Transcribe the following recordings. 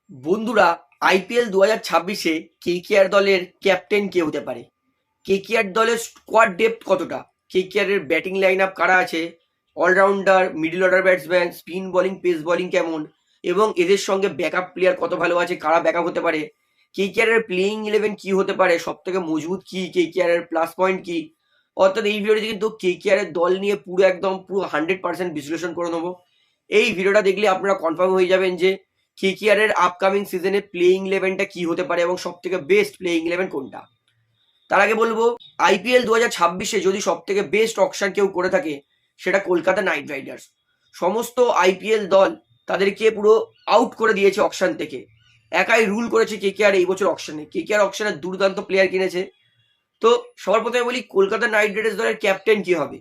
বন্ধুরা, আইপিএল 2026-এ কেকেআর দলের ক্যাপ্টেন কে হতে পারে? কেকেআর দলের স্কোয়াড ডেপথ কতটা? কেকেআর এর ব্যাটিং লাইন আপ কারা আছে? Allrounder, middle order batsman, spin bowling, pace bowling কেমন? এবং এদের সঙ্গে ব্যাকআপ প্লেয়ার কত ভালো আছে, কারা ব্যাকআপ হতে পারে? কেকেআর এর প্লেইং ইলেভেন কি হতে পারে, সব থেকে মজবুত কি, কেকেআর এর প্লাস পয়েন্ট কি? অর্থাৎ এই ভিডিওটি কিন্তু কেকেআর এর দল নিয়ে পুরো 100% বিশ্লেষণ করে নেবো। এই ভিডিওটা দেখলে আপনারা কনফার্ম হয়ে যাবেন যে কেকেআর এর আপকামিং সিজনে প্লেইং ইলেভেনটা কি হতে পারে এবং সব থেকে বেস্ট প্লেইং ইলেভেন কোনটা। তার আগে বলবো, আইপিএল 2026-এ যদি সব থেকে বেস্ট অকশন কেউ করে থাকে সেটা কলকাতা নাইট রাইডার্স। সমস্ত আইপিএল দল তাদেরকে পুরো আউট করে দিয়েছে অকশন থেকে। একাই রুল করেছে কেকেআর এই বছর অকশনে। কেকেআর অকশনে দুর্দান্ত প্লেয়ার কিনেছে। তো সবার প্রথমে বলি, কলকাতা নাইট রাইডার্স দলের ক্যাপ্টেন কি হবে?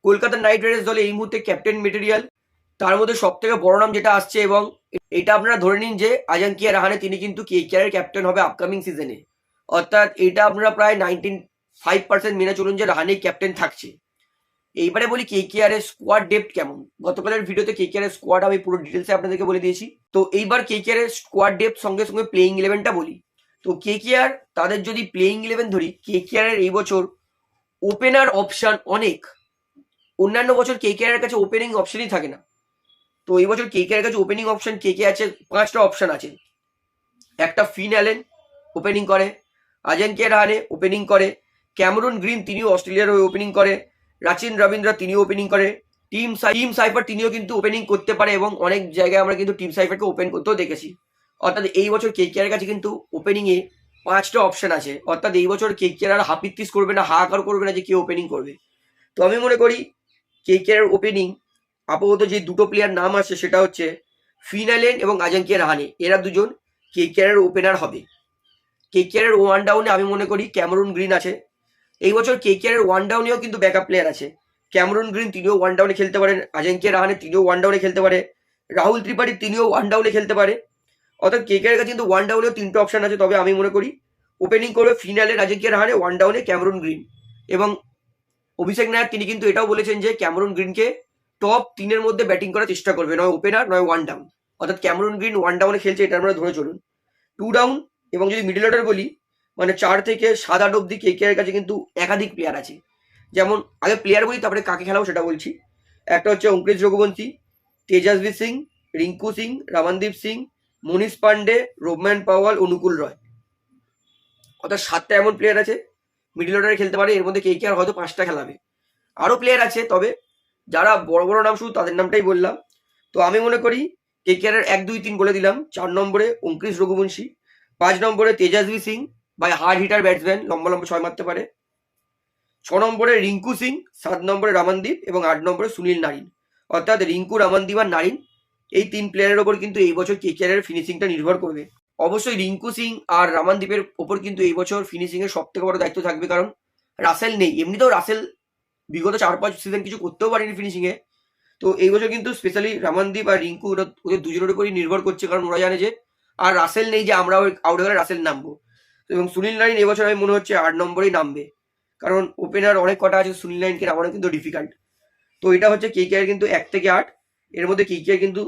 কলকাতা নাইট রাইডার্স দলে এই মুহূর্তে ক্যাপ্টেন মেটেরিয়াল, তার মধ্যে সব থেকে বড় নাম যেটা আসছে, এবং এটা আপনারা ধরে নিন যে আজাঙ্কিয়া রাহানে তিনি কিন্তু কেকেআর এর ক্যাপ্টেন হবে আপকামিং সিজনে। অর্থাৎ এটা আপনারা প্রায় 95% মেনে চলুন যে রাহানে ক্যাপ্টেন থাকছে। এইবারে বলি কেকেআর এর স্কোয়াড ডেপথ কেমন। গতকালের ভিডিওতে কেকেআর এর স্কোয়াড আমি পুরো ডিটেলসে আপনাদেরকে বলে দিয়েছি। তো এইবার কেকেআর এর স্কোয়াড ডেপথ সঙ্গে সঙ্গে প্লেইং ইলেভেনটা বলি। তো কেকেআর তাদের যদি প্লেইং ইলেভেন ধরি, কেকেআর এর এই বছর ওপেনার অপশন অনেক। অন্যান্য বছর কেকেআর এর কাছে ওপেনিং অপশনই থাকে না। তো এই বছর কেকেআর এর কাছে ওপেনিং অপশন কে আছে? 5টা অপশন আছে। একটা ফিন অ্যালেন ওপেনিং করে, আজাঙ্কিয়া রাহানে ওপেনিং করে, ক্যামেরন গ্রিন তিনিও অস্ট্রেলিয়ার হয়ে ওপেনিং করে, রাচিন রবীন্দ্র তিনিও ওপেনিং করে, টিম সাইফার তিনিও কিন্তু ওপেনিং করতে পারে, এবং অনেক জায়গায় আমরা কিন্তু টিম সাইফারকে ওপেন করতেও দেখেছি। অর্থাৎ এই বছর কেকেআর এর কাছে কিন্তু ওপেনিংয়ে 5টা অপশন আছে। অর্থাৎ এই বছর কেকেআর আর হাপিত্তিস করবে না, হাহাকার করবে না যে কে ওপেনিং করবে। তো আমি মনে করি কেকেআর এর ওপেনিং আপাতত যে দুটো প্লেয়ার নাম আছে সেটা হচ্ছে ফিন অ্যালেন এবং আজাঙ্কিয়া রাহানে। এরা দুজন কেকেআর এর ওপেনার হবে। কেকেআর এর ওয়ান ডাউনে আমি মনে করি ক্যামেরন গ্রিন আছে। এই বছর কেকেআর এর ওয়ান ডাউনেও কিন্তু ব্যাকআপ প্লেয়ার আছে। ক্যামেরন গ্রিন তিনিও ওয়ান ডাউনে খেলতে পারেন, আজাঙ্কিয়া রাহানে তিনিও ওয়ান ডাউনে খেলতে পারে, রাহুল ত্রিপাঠী তিনিও ওয়ান ডাউনে খেলতে পারে। অর্থাৎ কেকেআর এর কাছে কিন্তু ওয়ান ডাউনেও 3টে অপশন আছে। তবে আমি মনে করি ওপেনিং করবে Finn Allen, Ajinkya Rahane, one ডাউনে ক্যামেরন গ্রিন। এবং অভিষেক নায়ার তিনি কিন্তু এটাও বলেছেন যে ক্যামেরন গ্রিনকে টপ 3-এর মধ্যে ব্যাটিং করার চেষ্টা করবে, নয় ওপেনার নয় ওয়ান ডাউন। অর্থাৎ ক্যামেরন গ্রিন ওয়ান ডাউনে খেলছে, এটা আমরা ধরে চলুন। 2 ডাউন এবং যদি মিডল অর্ডার বলি, মানে 4 থেকে 7-8 অব্দি কেকেআর এর কাছে কিন্তু একাধিক প্লেয়ার আছে। যেমন আগে প্লেয়ার বলি, তারপরে কাকে খেলাও সেটা বলছি। একটা হচ্ছে অঙ্কুশ রঘুবংশী, তেজস্বী সিং, রিঙ্কু সিং, রমনদীপ সিং, মনীষ পান্ডে, রোবম্যান পাওয়াল, অনুকূল রয়। অর্থাৎ 7টা এমন প্লেয়ার আছে মিডল অর্ডারে খেলতে পারে। এর মধ্যে কেকেআর হয়তো 5টা খেলাবে। আরও প্লেয়ার আছে, তবে যারা বড় বড় নাম শুধু তাদের নামটাই বললাম। তো আমি মনে করি কেকেআর এর 1, 2, 3 বলে দিলাম। 4 নম্বরে অঙ্কুশ রঘুবংশী, 5 নম্বরে Tejasvi Singh, by hard hitter batsman, লম্বা লম্বা 6 মারতে পারে। 6 নম্বরে রিঙ্কু সিং, 7 নম্বরে রমনদীপ এবং 8 নম্বরে সুনীল নারিন। অর্থাৎ রিঙ্কু, রমনদীপ আর নারিন, এই 3 প্লেয়ারের ওপর কিন্তু এই বছর কেকেআর এর ফিনিশিংটা নির্ভর করবে। অবশ্যই রিঙ্কু সিং আর রমনদীপের ওপর কিন্তু এই বছর ফিনিশিং এর সব থেকে বড় দায়িত্ব থাকবে, কারণ রাসেল নেই। এমনিতেও রাসেল বিগত 4-5 সিজন কিছু করতেও পারেনি ফিনিশিং এ। তো এই বছর কিন্তু স্পেশালি রমনদীপ আর রিঙ্কু ওদের দুজনের উপরই নির্ভর করছে, কারণ ওরা জানে যে আর রাসেল নেই যে আমরা আউট হয়ে রাসেল নামবো। এবং সুনীল নারিন এবছর আমি মনে হচ্ছে 8 নম্বরেই নামবে, কারণ ওপেনার অনেক কটা আছে, সুনীল নারিনকে নামানো কিন্তু ডিফিকাল্ট। তো এটা হচ্ছে কেকেআর কিন্তু 1 থেকে 8, এর মধ্যে কেকেআর কিন্তু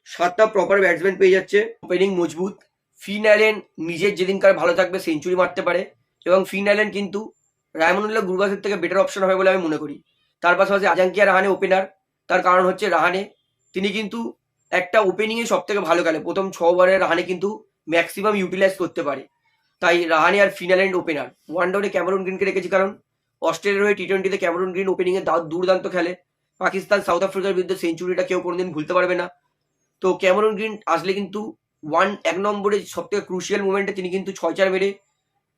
7টা প্রপার ব্যাটসম্যান পেয়ে যাচ্ছে। ওপেনিং মজবুত। ফিন অ্যালেন নিজের যেদিনকার ভালো থাকবে সেঞ্চুরি মারতে পারে, এবং ফিন অ্যালেন কিন্তু রায়মানুল্লাহ গুরবাজের থেকে বেটার অপশন হবে বলে আমি মনে করি। তার পাশাপাশি আজাঙ্কিয়া রাহানে ওপেনার। তার কারণ হচ্ছে রাহানে তিনি কিন্তু একটা ওপেনিংয়ে সব থেকে ভালো খেলে। প্রথম 6 ওভারে রাহানে কিন্তু ম্যাক্সিমাম ইউটিলাইজ করতে পারে। তাই রাহানে আর ফিন অ্যালেন ওপেনার। ওয়ান ডাউনে ক্যামেরন গ্রিনকে রেখেছি, কারণ অস্ট্রেলিয়ার হয়ে টি-20তে ক্যামেরন গ্রিন ওপেনিংয়ে দুর্দান্ত খেলে। পাকিস্তান সাউথ আফ্রিকার বিরুদ্ধে সেঞ্চুরিটা কেউ কোনোদিন ভুলতে পারবে না। তো ক্যামেরন গ্রিন আসলে কিন্তু 1 নম্বরে সব থেকে ক্রুশিয়াল মুভমেন্টে তিনি কিন্তু 6-4 মেরে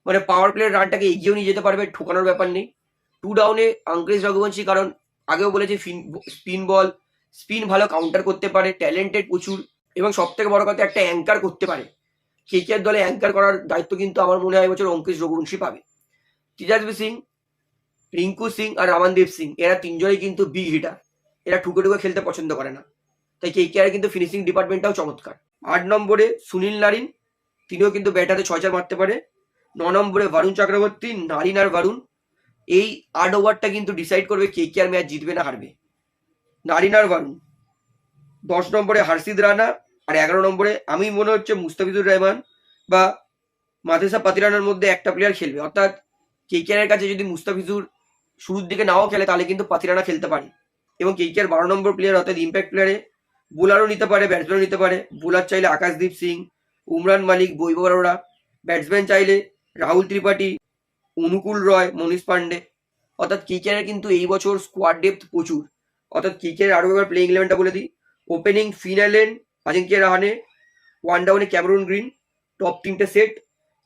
মানে পাওয়ার প্লের রানটাকে এগিয়েও নিয়ে যেতে পারবে, ঠোকানোর ব্যাপার নেই। 2 ডাউনে অঙ্কুশ রঘুবংশী, কারণ আগেও বলেছি স্পিন ভালো কাউন্টার করতে পারে, ট্যালেন্টেড প্রচুর, এবং সব থেকে বড় কথা একটা অ্যাঙ্কার করতে পারে। কেকেআর দলে অ্যাঙ্কার করার দায়িত্ব কিন্তু আমার মনে হয় এবছর অঙ্কুশ রঘুবংশী পাবে। তেজস্বী সিং, রিঙ্কু সিং আর রমনদীপ সিং, এরা 3 জনই কিন্তু বিগ হিটার। এরা ঠুকে ঠুকে খেলতে পছন্দ করে না। তাই কেকেআর কিন্তু ফিনিশিং ডিপার্টমেন্টটাও চমৎকার। 8 নম্বরে সুনীল নারিন, তিনিও কিন্তু ব্যাটাতে 6-4 মারতে পারে। 9 নম্বরে বরুণ চক্রবর্তী, নারিন আর বরুণ। এই 8 ওভারটা কিন্তু ডিসাইড করবে কেকেআর ম্যাচ জিতবে না হারবে। নারিন আর বরুণ। 10 নম্বরে হর্ষিত রানা, আর 11 নম্বরে আমি মনে হচ্ছে মুস্তাফিজুর রহমান বা মাদ্রাসা পাতিরানার মধ্যে একটা প্লেয়ার খেলবে, অর্থাৎ কেকেআর কাছে যদি মুস্তাফিজুর শুরুর দিকে নাও খেলে তাহলে কিন্তু পাতিরানা খেলতে পারে। এবং কেকেআর 12 নম্বর প্লেয়ার অর্থাৎ ইম্প্যাক্ট প্লেয়ারে বোলারও নিতে পারে, ব্যাটসম্যানও নিতে পারে। বোলার চাইলে আকাশদীপ সিং, উমরান মালিক, বৈভব অরোরা। ব্যাটসম্যান চাইলে রাহুল ত্রিপাঠী, অনুকূল রয়, মনীষ পান্ডে। অর্থাৎ কেকেআর কিন্তু এই বছর স্কোয়াড ডেপথ প্রচুর। অর্থাৎ কেকেআর আরও একবার প্লেইং ইলেভেনটা বলে দিই। Opening Finn Allen, Ajinkya Rahane, one ডাউনে ক্যামেরুন গ্রিন, টপ 3টে সেট।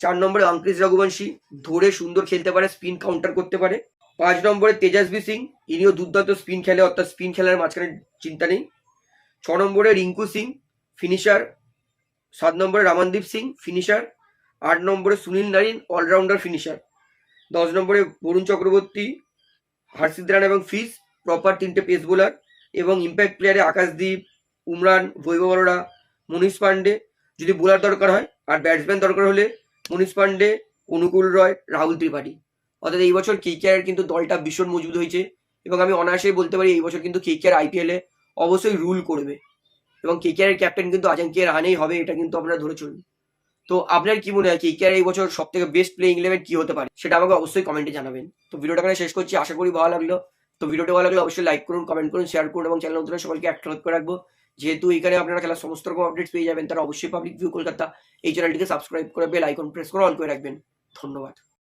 4 নম্বরে অঙ্কৃশ রঘুবংশী, ধরে সুন্দর খেলতে পারে, স্পিন কাউন্টার করতে পারে। 5 নম্বরে তেজস্বী সিং, ইনিও দুর্দান্ত স্পিন খেলে, অর্থাৎ স্পিন খেলার মাঝখানে চিন্তা নেই। 6 নম্বরে রিঙ্কু সিং, ফিনিশার। 7 নম্বরে রামানদীপ সিং, ফিনিশার। 8 নম্বরে সুনীল নারিন, অলরাউন্ডার ফিনিশার। 10 নম্বরে বরুণ চক্রবর্তী, হর্ষিত রানা এবং ফিস, প্রপার 3টে পেস বোলার। এবং ইম্প্যাক্ট প্লেয়ারে আকাশদীপ, উমরান, বৈভব অরোরা, মনীষ পান্ডে যদি বোলার দরকার হয়। আর ব্যাটসম্যান দরকার হলে মনীষ পান্ডে, অনুকূল রয়, রাহুল ত্রিপাঠী। অর্থাৎ এই বছর কেকেআর কিন্তু দলটা ভীষণ মজবুত হয়েছে এবং আমি অনায়াসেই বলতে পারি এই বছর কিন্তু কেকেআর আইপিএলে অবশ্যই রুল করবে এবং কেকেআর এর ক্যাপ্টেন কিন্তু আজিঙ্ক্য রাহানেই হবে, এটা কিন্তু আপনারা ধরে চলুন। তো আপনার কি মনে হয় কেকেআর এই বছর সব থেকে বেস্ট প্লেইং ইলেভেন কি হতে পারে সেটা আমাকে অবশ্যই কমেন্টে জানাবেন। তো ভিডিওটা এখানে শেষ করছি, আশা করি ভালো লাগলো। তো ভিডিওটা ভালো লাগলে অবশ্যই লাইক করুন, কমেন্ট করুন, শেয়ার করুন এবং চ্যানেল নতুন সকলকে একটা করে রাখবো। যেহেতু এখানে আপনারা খেলার সমস্ত রকম আপডেটস পেয়ে যাবেন, তারা অবশ্যই পাবলিক ভিউ কলকাতা এই চ্যানেলটিকে সাবস্ক্রাইব করে বেল আইকন প্রেস করে অন করে রাখবেন। ধন্যবাদ।